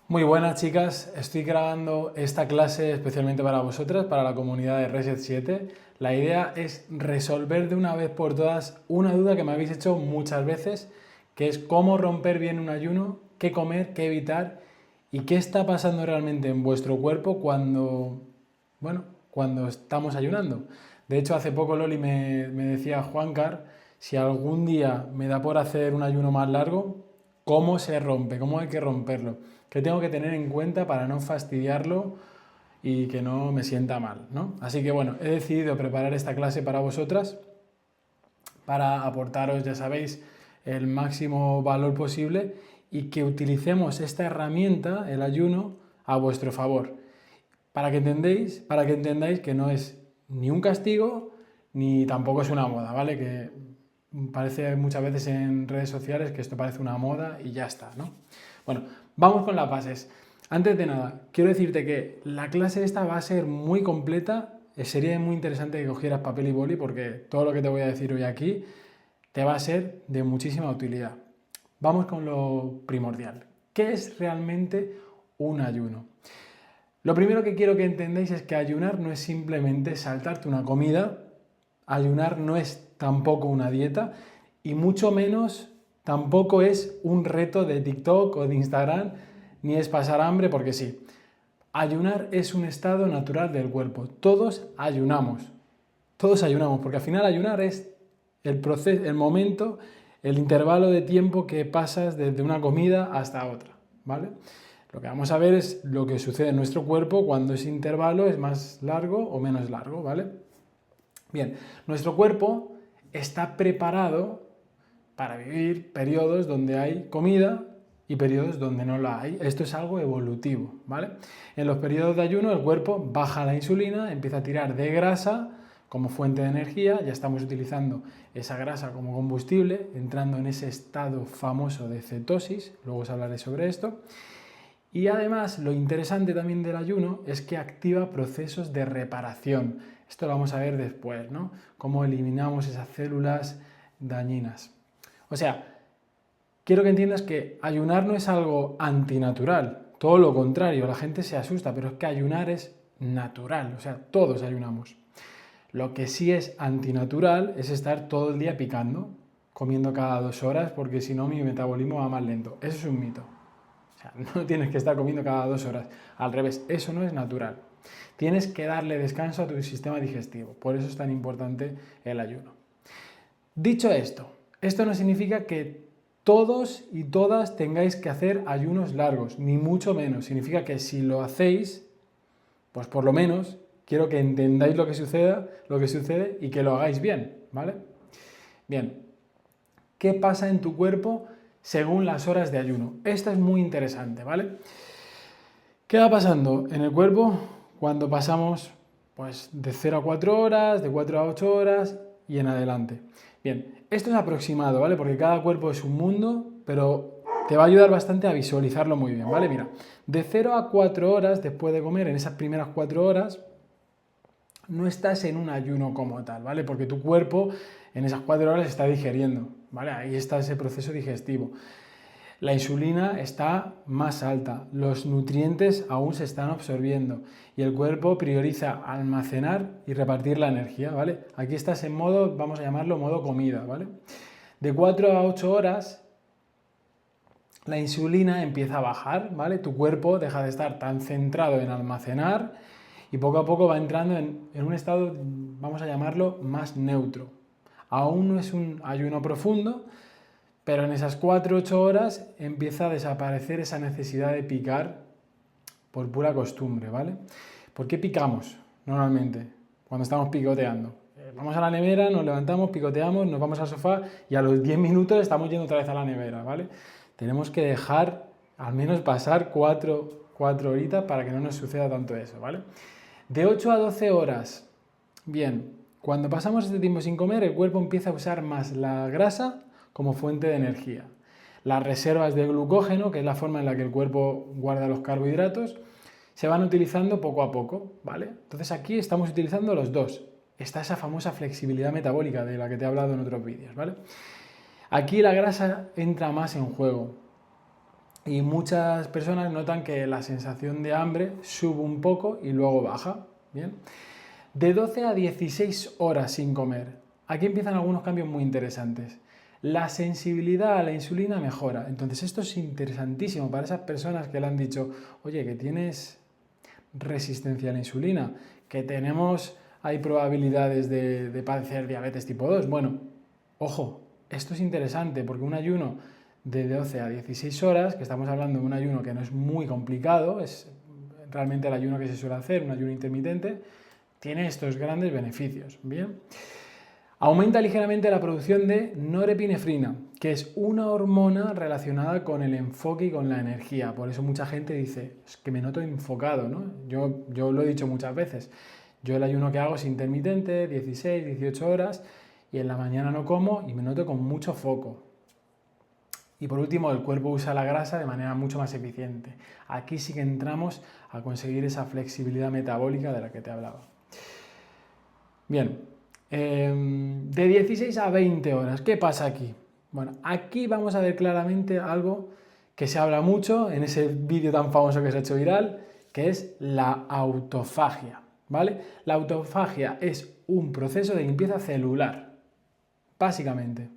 Muy buenas chicas, estoy grabando esta clase especialmente para vosotras, para la comunidad de Reset 7. La idea es resolver de una vez por todas una duda que me habéis hecho muchas veces, que es cómo romper bien un ayuno, qué comer, qué evitar y qué está pasando realmente en vuestro cuerpo cuando estamos ayunando. De hecho, hace poco Loli me decía, Juancar, si algún día me da por hacer un ayuno más largo, ¿cómo se rompe? ¿Cómo hay que romperlo? ¿Qué tengo que tener en cuenta para no fastidiarlo y que no me sienta mal, ¿no? Así que bueno, he decidido preparar esta clase para vosotras, para aportaros, ya sabéis, el máximo valor posible y que utilicemos esta herramienta, el ayuno, a vuestro favor. Para que entendáis que no es ni un castigo ni tampoco es una moda, ¿vale? Que parece muchas veces en redes sociales que esto parece una moda y ya está, ¿no? Bueno, vamos con las bases. Antes de nada, quiero decirte que la clase esta va a ser muy completa. Sería muy interesante que cogieras papel y boli porque todo lo que te voy a decir hoy aquí te va a ser de muchísima utilidad. Vamos con lo primordial. ¿Qué es realmente un ayuno? Lo primero que quiero que entendáis es que ayunar no es simplemente saltarte una comida, ayunar no es tampoco una dieta y mucho menos tampoco es un reto de TikTok o de Instagram, ni es pasar hambre porque sí. Ayunar es un estado natural del cuerpo. Todos ayunamos, porque al final ayunar es el proceso, el momento, el intervalo de tiempo que pasas desde una comida hasta otra, ¿vale? Lo que vamos a ver es lo que sucede en nuestro cuerpo cuando ese intervalo es más largo o menos largo, ¿vale? Bien, nuestro cuerpo está preparado para vivir periodos donde hay comida y periodos donde no la hay. Esto es algo evolutivo, ¿vale? En los periodos de ayuno el cuerpo baja la insulina, empieza a tirar de grasa como fuente de energía, ya estamos utilizando esa grasa como combustible, entrando en ese estado famoso de cetosis, luego os hablaré sobre esto. Y además, lo interesante también del ayuno es que activa procesos de reparación. Esto lo vamos a ver después, ¿no? Cómo eliminamos esas células dañinas. O sea, quiero que entiendas que ayunar no es algo antinatural, todo lo contrario, la gente se asusta, pero es que ayunar es natural, o sea, todos ayunamos. Lo que sí es antinatural es estar todo el día picando, comiendo cada 2 horas, porque si no mi metabolismo va más lento. Eso es un mito. O sea, no tienes que estar comiendo cada 2 horas. Al revés, eso no es natural. Tienes que darle descanso a tu sistema digestivo. Por eso es tan importante el ayuno. Dicho esto no significa que todos y todas tengáis que hacer ayunos largos, ni mucho menos. Significa que si lo hacéis, pues por lo menos quiero que entendáis lo que sucede y que lo hagáis bien, ¿vale? Bien, ¿qué pasa en tu cuerpo según las horas de ayuno? Esto es muy interesante, ¿vale? ¿Qué va pasando en el cuerpo cuando pasamos pues, de 0 a 4 horas, de 4 a 8 horas y en adelante? Bien, esto es aproximado, ¿vale? Porque cada cuerpo es un mundo, pero te va a ayudar bastante a visualizarlo muy bien, ¿vale? Mira, de 0 a 4 horas después de comer, en esas primeras 4 horas, no estás en un ayuno como tal, ¿vale? Porque tu cuerpo en esas 4 horas está digeriendo, ¿vale? Ahí está ese proceso digestivo. La insulina está más alta, los nutrientes aún se están absorbiendo y el cuerpo prioriza almacenar y repartir la energía, ¿vale? Aquí estás en modo, vamos a llamarlo modo comida, ¿vale? De 4 a 8 horas la insulina empieza a bajar, ¿vale? Tu cuerpo deja de estar tan centrado en almacenar y poco a poco va entrando en un estado, vamos a llamarlo, más neutro. Aún no es un ayuno profundo, pero en esas 4 u 8 horas empieza a desaparecer esa necesidad de picar por pura costumbre, ¿vale? ¿Por qué picamos normalmente cuando estamos picoteando? Vamos a la nevera, nos levantamos, picoteamos, nos vamos al sofá y a los 10 minutos estamos yendo otra vez a la nevera, ¿vale? Tenemos que dejar al menos pasar 4 horitas para que no nos suceda tanto eso, ¿vale? De 8 a 12 horas, bien, cuando pasamos este tiempo sin comer, el cuerpo empieza a usar más la grasa como fuente de energía. Las reservas de glucógeno, que es la forma en la que el cuerpo guarda los carbohidratos, se van utilizando poco a poco, ¿vale? Entonces aquí estamos utilizando los dos. Está esa famosa flexibilidad metabólica de la que te he hablado en otros vídeos, ¿vale? Aquí la grasa entra más en juego. Y muchas personas notan que la sensación de hambre sube un poco y luego baja. Bien. De 12 a 16 horas sin comer. Aquí empiezan algunos cambios muy interesantes. La sensibilidad a la insulina mejora. Entonces esto es interesantísimo para esas personas que le han dicho, oye, que tienes resistencia a la insulina, que hay probabilidades de padecer diabetes tipo 2. Bueno, ojo, esto es interesante porque un ayuno de 12 a 16 horas, que estamos hablando de un ayuno que no es muy complicado, es realmente el ayuno que se suele hacer, un ayuno intermitente, tiene estos grandes beneficios. Bien. Aumenta ligeramente la producción de norepinefrina, que es una hormona relacionada con el enfoque y con la energía. Por eso mucha gente dice, es que me noto enfocado, ¿no? Yo lo he dicho muchas veces. Yo el ayuno que hago es intermitente, 16, 18 horas, y en la mañana no como y me noto con mucho foco. Y por último, el cuerpo usa la grasa de manera mucho más eficiente. Aquí sí que entramos a conseguir esa flexibilidad metabólica de la que te hablaba. Bien, de 16 a 20 horas, ¿qué pasa aquí? Bueno, aquí vamos a ver claramente algo que se habla mucho en ese vídeo tan famoso que se ha hecho viral, que es la autofagia, ¿vale? La autofagia es un proceso de limpieza celular, básicamente.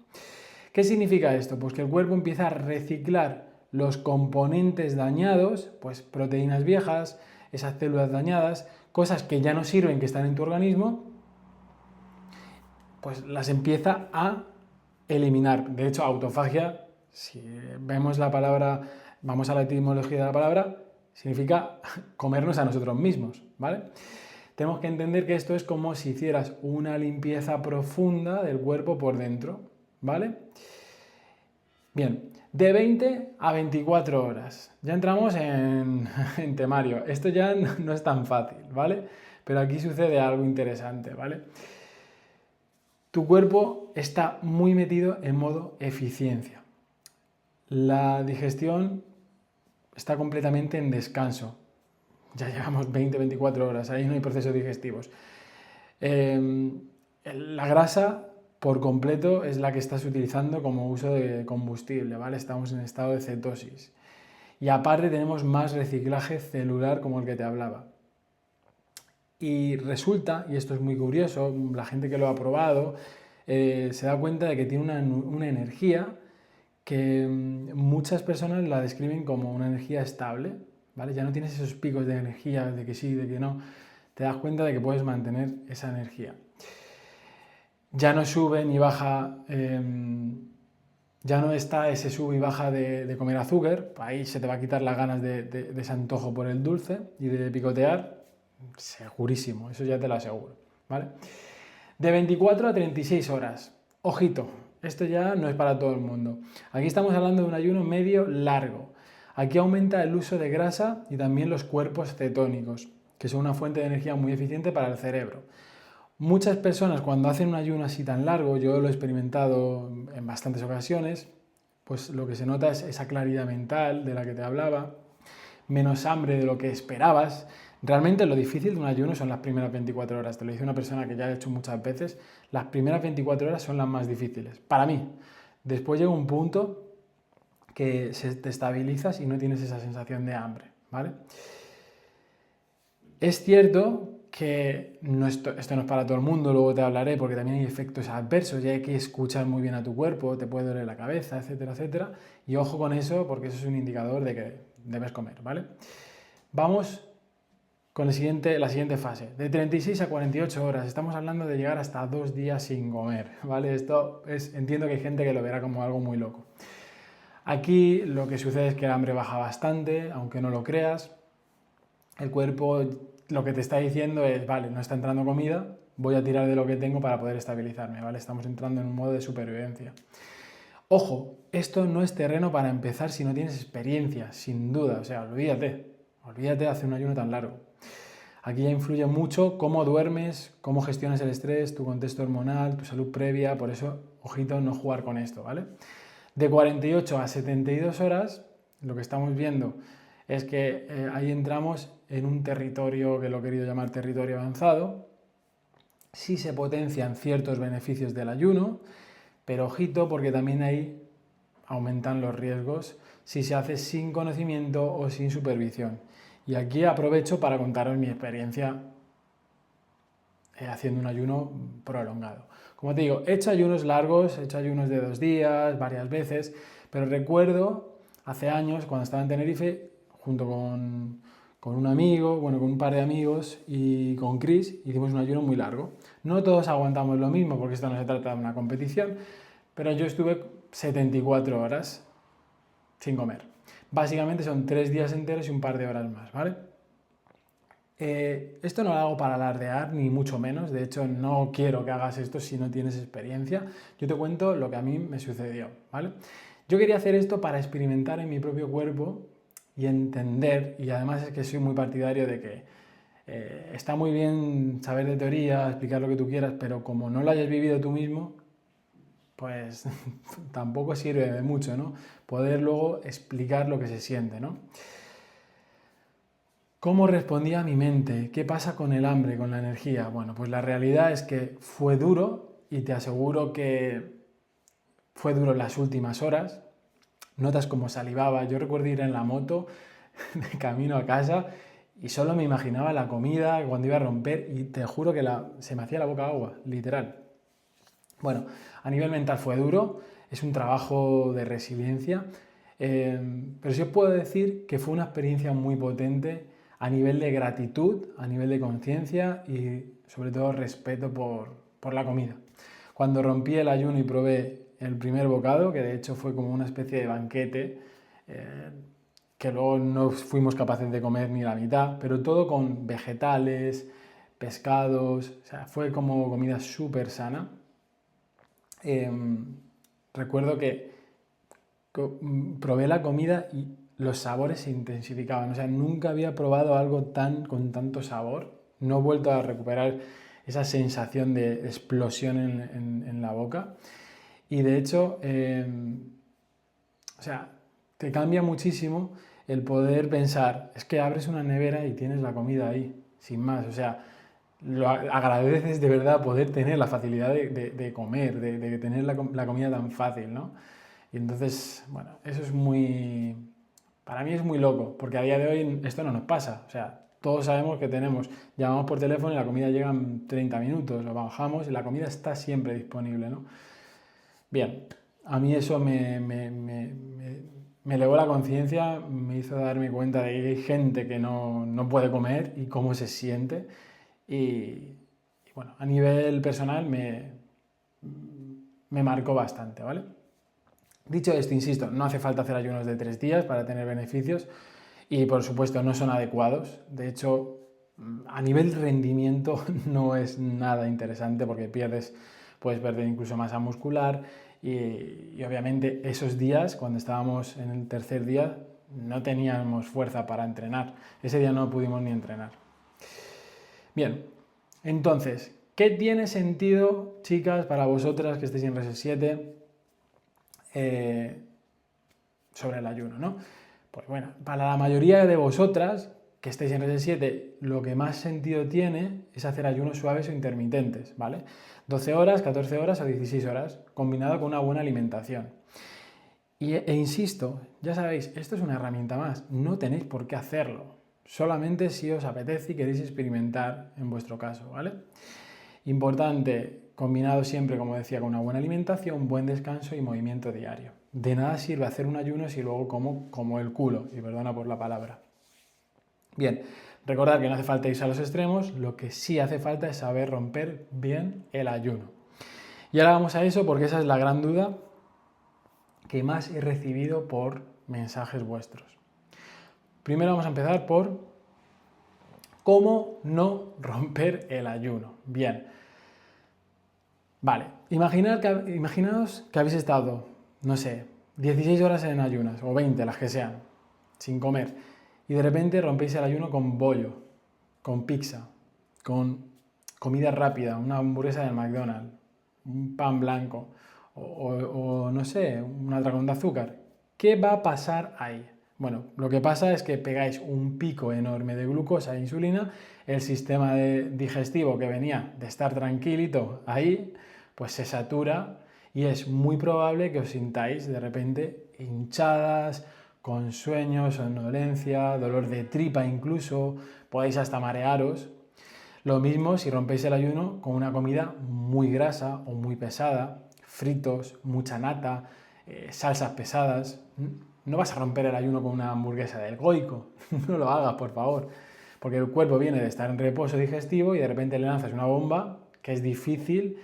¿Qué significa esto? Pues que el cuerpo empieza a reciclar los componentes dañados, pues proteínas viejas, esas células dañadas, cosas que ya no sirven, que están en tu organismo, pues las empieza a eliminar. De hecho, autofagia, si vemos la palabra, vamos a la etimología de la palabra, significa comernos a nosotros mismos, ¿vale? Tenemos que entender que esto es como si hicieras una limpieza profunda del cuerpo por dentro, ¿vale? Bien, de 20 a 24 horas. Ya entramos en temario. Esto ya no es tan fácil, ¿vale? Pero aquí sucede algo interesante, ¿vale? Tu cuerpo está muy metido en modo eficiencia. La digestión está completamente en descanso. Ya llevamos 20-24 horas, ahí no hay procesos digestivos. La grasa por completo es la que estás utilizando como uso de combustible, ¿vale? Estamos en estado de cetosis. Y aparte tenemos más reciclaje celular como el que te hablaba. Y resulta, y esto es muy curioso, la gente que lo ha probado se da cuenta de que tiene una energía que muchas personas la describen como una energía estable, ¿vale? Ya no tienes esos picos de energía, de que sí, de que no. Te das cuenta de que puedes mantener esa energía. Ya no sube ni baja, ya no está ese sube y baja de comer azúcar, ahí se te va a quitar las ganas de ese antojo por el dulce y de picotear, segurísimo, eso ya te lo aseguro, ¿vale? De 24 a 36 horas. Ojito, esto ya no es para todo el mundo. Aquí estamos hablando de un ayuno medio largo. Aquí aumenta el uso de grasa y también los cuerpos cetónicos, que son una fuente de energía muy eficiente para el cerebro. Muchas personas cuando hacen un ayuno así tan largo, yo lo he experimentado en bastantes ocasiones, pues lo que se nota es esa claridad mental de la que te hablaba, menos hambre de lo que esperabas. Realmente lo difícil de un ayuno son las primeras 24 horas. Te lo dice una persona que ya ha hecho muchas veces. Las primeras 24 horas son las más difíciles. Para mí. Después llega un punto que te estabilizas y no tienes esa sensación de hambre, ¿vale? Es cierto que esto no es para todo el mundo, luego te hablaré, porque también hay efectos adversos y hay que escuchar muy bien a tu cuerpo, te puede doler la cabeza, etcétera, etcétera. Y ojo con eso, porque eso es un indicador de que debes comer, ¿vale? Vamos con la siguiente fase. De 36 a 48 horas. Estamos hablando de llegar hasta 2 días sin comer, ¿vale? Entiendo que hay gente que lo verá como algo muy loco. Aquí lo que sucede es que el hambre baja bastante, aunque no lo creas. El cuerpo lo que te está diciendo es, vale, no está entrando comida, voy a tirar de lo que tengo para poder estabilizarme, ¿vale? Estamos entrando en un modo de supervivencia. Ojo, esto no es terreno para empezar si no tienes experiencia, sin duda. O sea, olvídate de hacer un ayuno tan largo. Aquí ya influye mucho cómo duermes, cómo gestionas el estrés, tu contexto hormonal, tu salud previa, por eso, ojito, no jugar con esto, ¿vale? De 48 a 72 horas, lo que estamos viendo es que ahí entramos en un territorio que lo he querido llamar territorio avanzado. Sí se potencian ciertos beneficios del ayuno, pero ojito porque también ahí aumentan los riesgos si se hace sin conocimiento o sin supervisión. Y aquí aprovecho para contaros mi experiencia haciendo un ayuno prolongado. Como te digo, he hecho ayunos largos, he hecho ayunos de 2 días, varias veces, pero recuerdo hace años, cuando estaba en Tenerife, junto con un amigo, bueno, con un par de amigos y con Chris, hicimos un ayuno muy largo. No todos aguantamos lo mismo, porque esto no se trata de una competición, pero yo estuve 74 horas sin comer. Básicamente son 3 días enteros y un par de horas más, ¿vale? Esto no lo hago para alardear, ni mucho menos. De hecho, no quiero que hagas esto si no tienes experiencia. Yo te cuento lo que a mí me sucedió, ¿vale? Yo quería hacer esto para experimentar en mi propio cuerpo y entender, y además es que soy muy partidario de que está muy bien saber de teoría, explicar lo que tú quieras, pero como no lo hayas vivido tú mismo, pues tampoco sirve de mucho, ¿no? Poder luego explicar lo que se siente, ¿no? ¿Cómo respondía mi mente? ¿Qué pasa con el hambre, con la energía? Bueno, pues la realidad es que fue duro y te aseguro que fue duro en las últimas horas. Notas como salivaba. Yo recuerdo ir en la moto de camino a casa y solo me imaginaba la comida cuando iba a romper y te juro que se me hacía la boca agua, literal. Bueno, a nivel mental fue duro, es un trabajo de resiliencia, pero sí os puedo decir que fue una experiencia muy potente a nivel de gratitud, a nivel de conciencia y sobre todo respeto por la comida. Cuando rompí el ayuno y probé el primer bocado, que de hecho fue como una especie de banquete, que luego no fuimos capaces de comer ni la mitad, pero todo con vegetales, pescados, o sea, fue como comida súper sana. Recuerdo que probé la comida y los sabores se intensificaban. O sea, nunca había probado algo con tanto sabor. No he vuelto a recuperar esa sensación de explosión en la boca. Y de hecho, o sea, te cambia muchísimo el poder pensar, es que abres una nevera y tienes la comida ahí, sin más. O sea, agradeces de verdad poder tener la facilidad de comer, de tener la comida tan fácil, ¿no? Y entonces, bueno, eso es muy... Para mí es muy loco, porque a día de hoy esto no nos pasa. O sea, todos sabemos que llamamos por teléfono y la comida llega en 30 minutos, lo bajamos y la comida está siempre disponible, ¿no? Bien, a mí eso me elevó la conciencia, me hizo darme cuenta de que hay gente que no puede comer y cómo se siente. Y bueno, a nivel personal me marcó bastante, ¿vale? Dicho esto, insisto, no hace falta hacer ayunos de 3 días para tener beneficios y por supuesto no son adecuados. De hecho, a nivel rendimiento no es nada interesante porque puedes perder incluso masa muscular y obviamente esos días, cuando estábamos en el tercer día, no teníamos fuerza para entrenar. Ese día no pudimos ni entrenar. Bien, entonces, ¿qué tiene sentido, chicas, para vosotras que estéis en RS7 sobre el ayuno, ¿no? Pues bueno, para la mayoría de vosotras que estéis en RS7, lo que más sentido tiene es hacer ayunos suaves o intermitentes, ¿vale? 12 horas, 14 horas o 16 horas, combinado con una buena alimentación. E insisto, ya sabéis, esto es una herramienta más, no tenéis por qué hacerlo, solamente si os apetece y queréis experimentar en vuestro caso, ¿vale? Importante, combinado siempre, como decía, con una buena alimentación, buen descanso y movimiento diario. De nada sirve hacer un ayuno si luego como el culo, y perdona por la palabra. Bien, recordad que no hace falta irse a los extremos, lo que sí hace falta es saber romper bien el ayuno. Y ahora vamos a eso porque esa es la gran duda que más he recibido por mensajes vuestros. Primero vamos a empezar por cómo no romper el ayuno. Bien. Vale, imaginaos que habéis estado, no sé, 16 horas en ayunas, o 20, las que sean, sin comer, y de repente rompéis el ayuno con bollo, con pizza, con comida rápida, una hamburguesa del McDonald's, un pan blanco, o no sé, un atracón de azúcar. ¿Qué va a pasar ahí? Bueno, lo que pasa es que pegáis un pico enorme de glucosa e insulina, el sistema digestivo que venía de estar tranquilito ahí, pues se satura y es muy probable que os sintáis de repente hinchadas, con sueño, somnolencia, dolor de tripa incluso, podéis hasta marearos. Lo mismo si rompéis el ayuno con una comida muy grasa o muy pesada, fritos, mucha nata, salsas pesadas. No vas a romper el ayuno con una hamburguesa del Goico, no lo hagas, por favor, porque el cuerpo viene de estar en reposo digestivo y de repente le lanzas una bomba que es difícil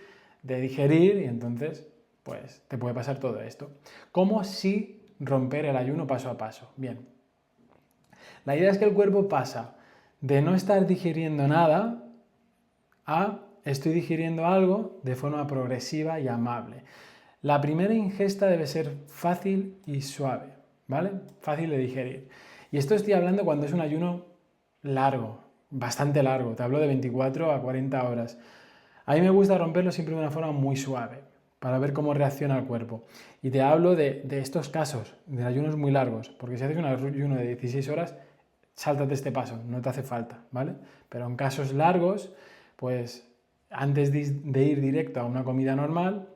de digerir y entonces pues te puede pasar todo esto. ¿Cómo si romper el ayuno paso a paso? Bien, la idea es que el cuerpo pasa de no estar digiriendo nada a estoy digiriendo algo de forma progresiva y amable. La primera ingesta debe ser fácil y suave, ¿vale? Fácil de digerir. Y esto estoy hablando cuando es un ayuno largo, bastante largo, te hablo de 24 a 40 horas. A mí me gusta romperlo siempre de una forma muy suave, para ver cómo reacciona el cuerpo. Y te hablo de estos casos, de ayunos muy largos, porque si haces un ayuno de 16 horas, sáltate este paso, no te hace falta, ¿vale? Pero en casos largos, pues antes de ir directo a una comida normal,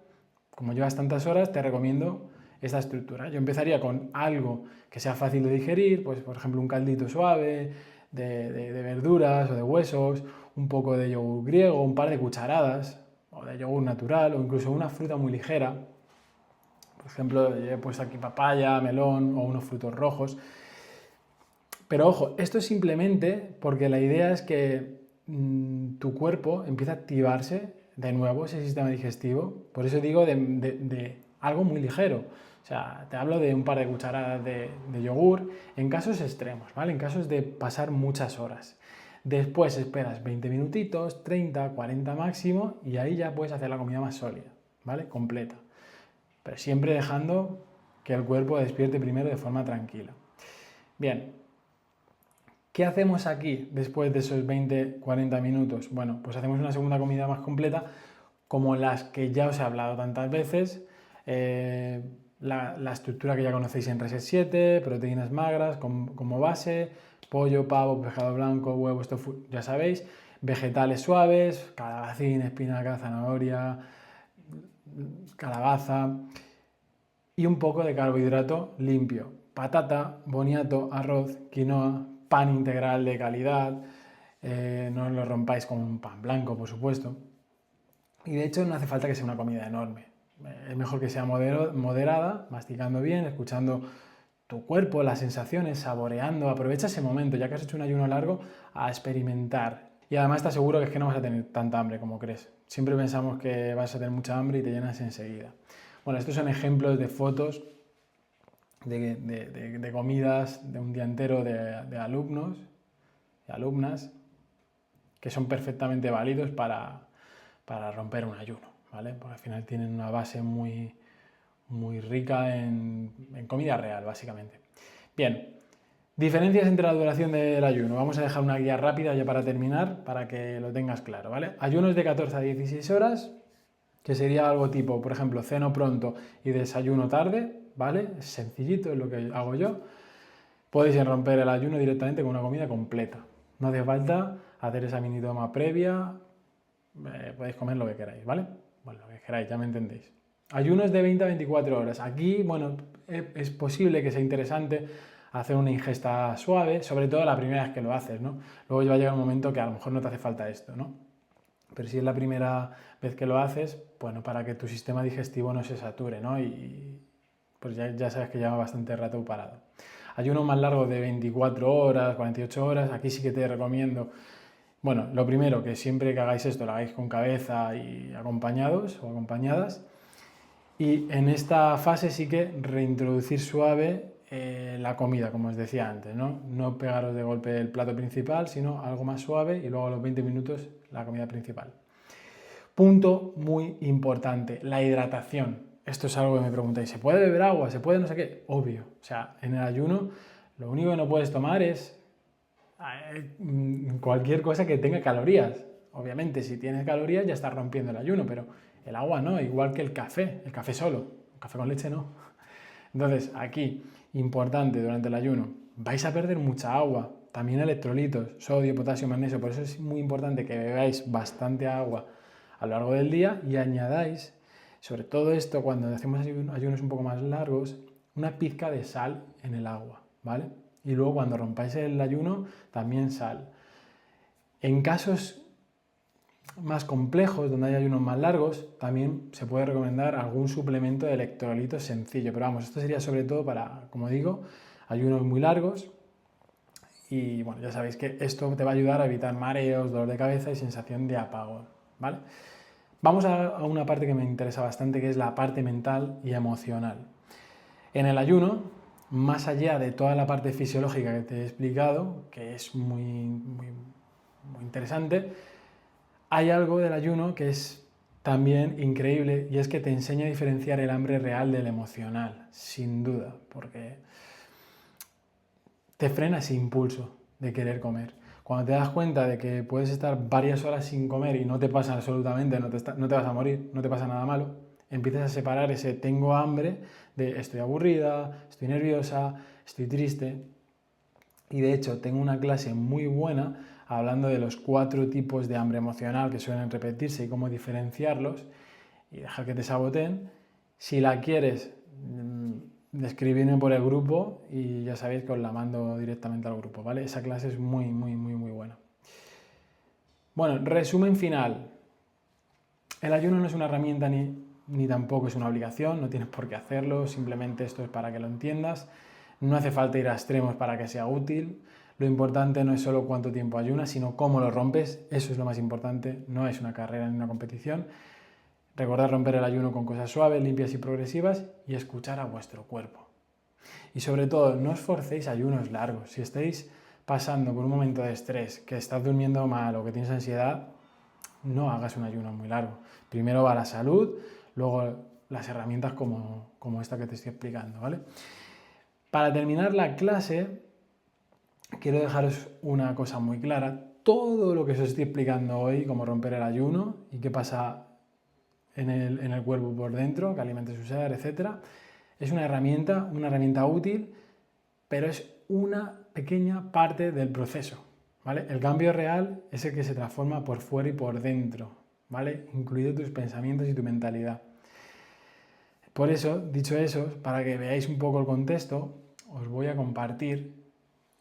como llevas tantas horas, te recomiendo esta estructura. Yo empezaría con algo que sea fácil de digerir, pues por ejemplo un caldito suave, de verduras o de huesos, un poco de yogur griego, un par de cucharadas, o de yogur natural, o incluso una fruta muy ligera. Por ejemplo, he puesto aquí papaya, melón o unos frutos rojos. Pero ojo, esto es simplemente porque la idea es que tu cuerpo empiece a activarse de nuevo ese sistema digestivo. Por eso digo de algo muy ligero. O sea, te hablo de un par de cucharadas de yogur en casos extremos, ¿vale? En casos de pasar muchas horas. Después esperas 20 minutitos, 30, 40 máximo y ahí ya puedes hacer la comida más sólida, ¿vale? Completa. Pero siempre dejando que el cuerpo despierte primero de forma tranquila. Bien, ¿qué hacemos aquí después de esos 20-40 minutos? Bueno, pues hacemos una segunda comida más completa, como las que ya os he hablado tantas veces. La estructura que ya conocéis en Reset 7, proteínas magras como base, pollo, pavo, pescado blanco, huevos, tofu, ya sabéis. Vegetales suaves, calabacín, espinaca, zanahoria, calabaza y un poco de carbohidrato limpio. Patata, boniato, arroz, quinoa, pan integral de calidad, no lo rompáis con un pan blanco, por supuesto. Y de hecho no hace falta que sea una comida enorme. Es mejor que sea moderada, masticando bien, escuchando tu cuerpo, las sensaciones, saboreando. Aprovecha ese momento, ya que has hecho un ayuno largo, a experimentar. Y además te aseguro que es que no vas a tener tanta hambre como crees. Siempre pensamos que vas a tener mucha hambre y te llenas enseguida. Bueno, estos son ejemplos de fotos de comidas de un día entero de alumnos y alumnas que son perfectamente válidos para romper un ayuno, ¿vale? Porque al final tienen una base muy rica en comida real, básicamente. Bien, diferencias entre la duración del ayuno. Vamos a dejar una guía rápida ya para terminar, para que lo tengas claro, ¿vale? Ayunos de 14 a 16 horas, que sería algo tipo, por ejemplo, ceno pronto y desayuno tarde, ¿vale? Es sencillito, es lo que hago yo. Podéis romper el ayuno directamente con una comida completa. No hace falta hacer esa mini toma previa, podéis comer lo que queráis, ¿vale? Bueno, lo que queráis, ya me entendéis. Ayunos de 20 a 24 horas. Aquí, bueno, es posible que sea interesante hacer una ingesta suave, sobre todo la primera vez que lo haces, ¿no? Luego ya va a llegar un momento que a lo mejor no te hace falta esto, ¿no? Pero si es la primera vez que lo haces, bueno, para que tu sistema digestivo no se sature, ¿no? Y pues ya sabes que lleva bastante rato parado. Ayuno más largo de 24 horas, 48 horas, aquí sí que te recomiendo. Bueno, lo primero, que siempre que hagáis esto lo hagáis con cabeza y acompañados o acompañadas. Y en esta fase sí que reintroducir suave la comida, como os decía antes, ¿no? No pegaros de golpe el plato principal, sino algo más suave y luego a los 20 minutos la comida principal. Punto muy importante, la hidratación. Esto es algo que me preguntáis, ¿se puede beber agua? ¿Se puede no sé qué? Obvio. O sea, en el ayuno lo único que no puedes tomar es cualquier cosa que tenga calorías. Obviamente, si tienes calorías ya estás rompiendo el ayuno, pero el agua no, igual que el café solo, el café con leche no. Entonces, aquí, importante durante el ayuno, vais a perder mucha agua, también electrolitos, sodio, potasio, magnesio, por eso es muy importante que bebáis bastante agua a lo largo del día y añadáis, sobre todo esto cuando hacemos ayunos un poco más largos, una pizca de sal en el agua, ¿vale? Y luego cuando rompáis el ayuno, también sal. En casos más complejos, donde hay ayunos más largos, también se puede recomendar algún suplemento de electrolitos sencillo. Pero vamos, esto sería sobre todo para, como digo, ayunos muy largos. Y bueno, ya sabéis que esto te va a ayudar a evitar mareos, dolor de cabeza y sensación de apagón, ¿vale? Vamos a una parte que me interesa bastante, que es la parte mental y emocional. En el ayuno, más allá de toda la parte fisiológica que te he explicado, que es muy interesante, hay algo del ayuno que es también increíble y es que te enseña a diferenciar el hambre real del emocional, sin duda, porque te frena ese impulso de querer comer. Cuando te das cuenta de que puedes estar varias horas sin comer y no te pasa absolutamente, no te vas a morir, no te pasa nada malo, empiezas a separar ese tengo hambre de estoy aburrida, estoy nerviosa, estoy triste. Y de hecho tengo una clase muy buena hablando de los 4 tipos de hambre emocional que suelen repetirse y cómo diferenciarlos y dejar que te saboteen. Si la quieres, escribirme por el grupo y ya sabéis que os la mando directamente al grupo, ¿vale? Esa clase es muy buena. Bueno, resumen final. El ayuno no es una herramienta ni tampoco es una obligación, no tienes por qué hacerlo, simplemente esto es para que lo entiendas. No hace falta ir a extremos para que sea útil. Lo importante no es solo cuánto tiempo ayunas, sino cómo lo rompes. Eso es lo más importante. No es una carrera ni una competición. Recordad romper el ayuno con cosas suaves, limpias y progresivas y escuchar a vuestro cuerpo. Y sobre todo, no os forcéis a ayunos largos. Si estáis pasando por un momento de estrés, que estás durmiendo mal o que tienes ansiedad, no hagas un ayuno muy largo. Primero va la salud, luego las herramientas como esta que te estoy explicando, ¿vale? Para terminar la clase, quiero dejaros una cosa muy clara. Todo lo que os estoy explicando hoy, cómo romper el ayuno y qué pasa en el cuerpo por dentro, que alimente su ser, etc., es una herramienta útil, pero es una pequeña parte del proceso, ¿vale? El cambio real es el que se transforma por fuera y por dentro, ¿vale? Incluido tus pensamientos y tu mentalidad. Por eso, dicho eso, para que veáis un poco el contexto, os voy a compartir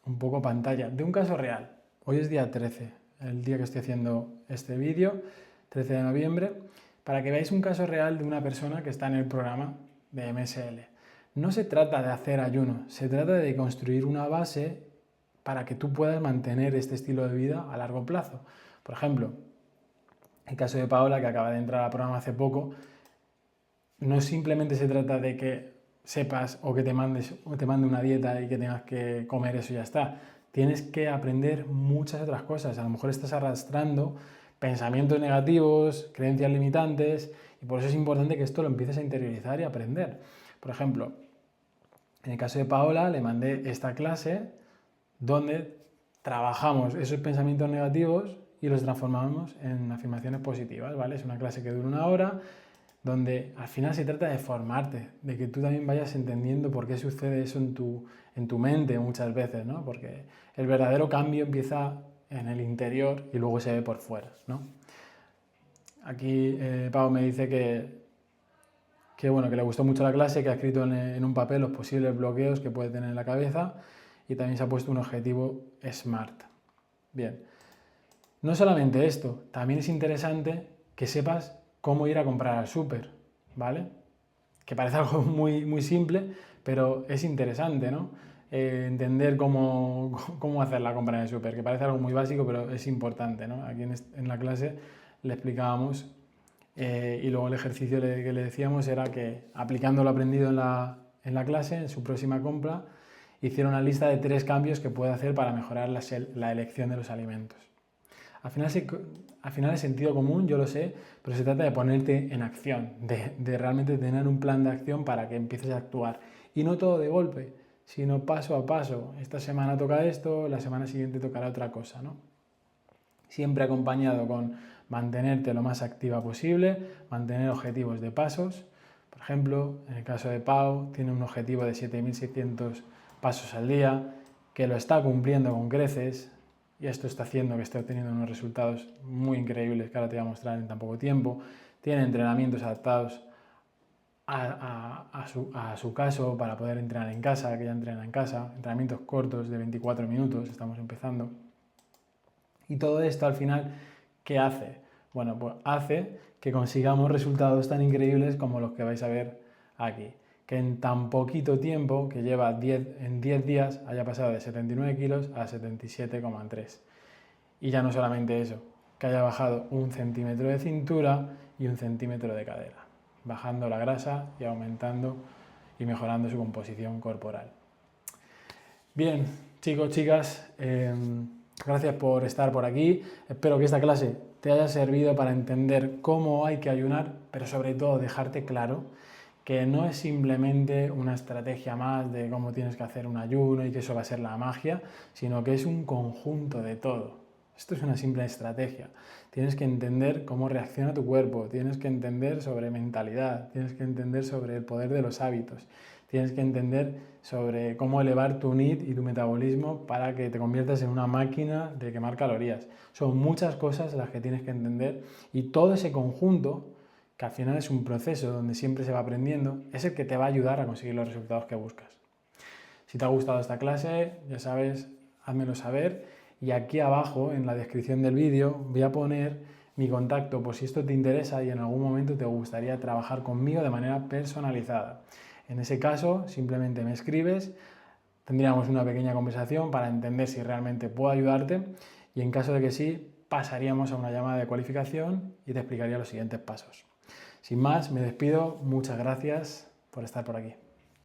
un poco pantalla de un caso real. Hoy es día 13, el día que estoy haciendo este vídeo, 13 de noviembre, para que veáis un caso real de una persona que está en el programa de MSL. No se trata de hacer ayuno, se trata de construir una base para que tú puedas mantener este estilo de vida a largo plazo. Por ejemplo, el caso de Paola, que acaba de entrar al programa hace poco, no simplemente se trata de que sepas o que te mande una dieta y que tengas que comer eso y ya está. Tienes que aprender muchas otras cosas. A lo mejor estás arrastrando pensamientos negativos, creencias limitantes, y por eso es importante que esto lo empieces a interiorizar y aprender. Por ejemplo, en el caso de Paola le mandé esta clase donde trabajamos esos pensamientos negativos y los transformamos en afirmaciones positivas, ¿vale? Es una clase que dura 1 hora, donde al final se trata de formarte, de que tú también vayas entendiendo por qué sucede eso en tu mente muchas veces, ¿no? Porque el verdadero cambio empieza en el interior y luego se ve por fuera, ¿no? Aquí Pau me dice bueno, que le gustó mucho la clase, que ha escrito en un papel los posibles bloqueos que puede tener en la cabeza y también se ha puesto un objetivo SMART. Bien, no solamente esto, también es interesante que sepas cómo ir a comprar al súper, ¿vale? Que parece algo muy simple, pero es interesante, ¿no? Entender cómo hacer la compra en el súper, que parece algo muy básico, pero es importante, ¿no? Aquí en la clase le explicábamos y luego el ejercicio que le decíamos era que aplicando lo aprendido en la clase, en su próxima compra, hiciera una lista de 3 cambios que puede hacer para mejorar la elección de los alimentos. Al final es sentido común, yo lo sé, pero se trata de ponerte en acción, de realmente tener un plan de acción para que empieces a actuar. Y no todo de golpe, sino paso a paso. Esta semana toca esto, la semana siguiente tocará otra cosa, ¿no? Siempre acompañado con mantenerte lo más activa posible, mantener objetivos de pasos. Por ejemplo, en el caso de Pau, tiene un objetivo de 7.600 pasos al día, que lo está cumpliendo con creces, y esto está haciendo que esté obteniendo unos resultados muy increíbles que ahora te voy a mostrar en tan poco tiempo. Tiene entrenamientos adaptados a su caso para poder entrenar en casa, que ya entrena en casa, entrenamientos cortos de 24 minutos, estamos empezando. Y todo esto al final, ¿qué hace? Bueno, pues hace que consigamos resultados tan increíbles como los que vais a ver aquí. Que en tan poquito tiempo, que lleva en 10 días, haya pasado de 79 kilos a 77,3. Y ya no solamente eso, que haya bajado 1 centímetro de cintura y 1 centímetro de cadera, bajando la grasa y aumentando y mejorando su composición corporal. Bien, chicos, chicas, gracias por estar por aquí. Espero que esta clase te haya servido para entender cómo hay que ayunar, pero sobre todo dejarte claro que no es simplemente una estrategia más de cómo tienes que hacer un ayuno y que eso va a ser la magia, sino que es un conjunto de todo. Esto es una simple estrategia. Tienes que entender cómo reacciona tu cuerpo, tienes que entender sobre mentalidad, tienes que entender sobre el poder de los hábitos, tienes que entender sobre cómo elevar tu NEAT y tu metabolismo para que te conviertas en una máquina de quemar calorías. Son muchas cosas las que tienes que entender y todo ese conjunto, que al final es un proceso donde siempre se va aprendiendo, es el que te va a ayudar a conseguir los resultados que buscas. Si te ha gustado esta clase, ya sabes, házmelo saber. Y aquí abajo, en la descripción del vídeo, voy a poner mi contacto por si esto te interesa y en algún momento te gustaría trabajar conmigo de manera personalizada. En ese caso, simplemente me escribes, tendríamos una pequeña conversación para entender si realmente puedo ayudarte y en caso de que sí, pasaríamos a una llamada de cualificación y te explicaría los siguientes pasos. Sin más, me despido. Muchas gracias por estar por aquí.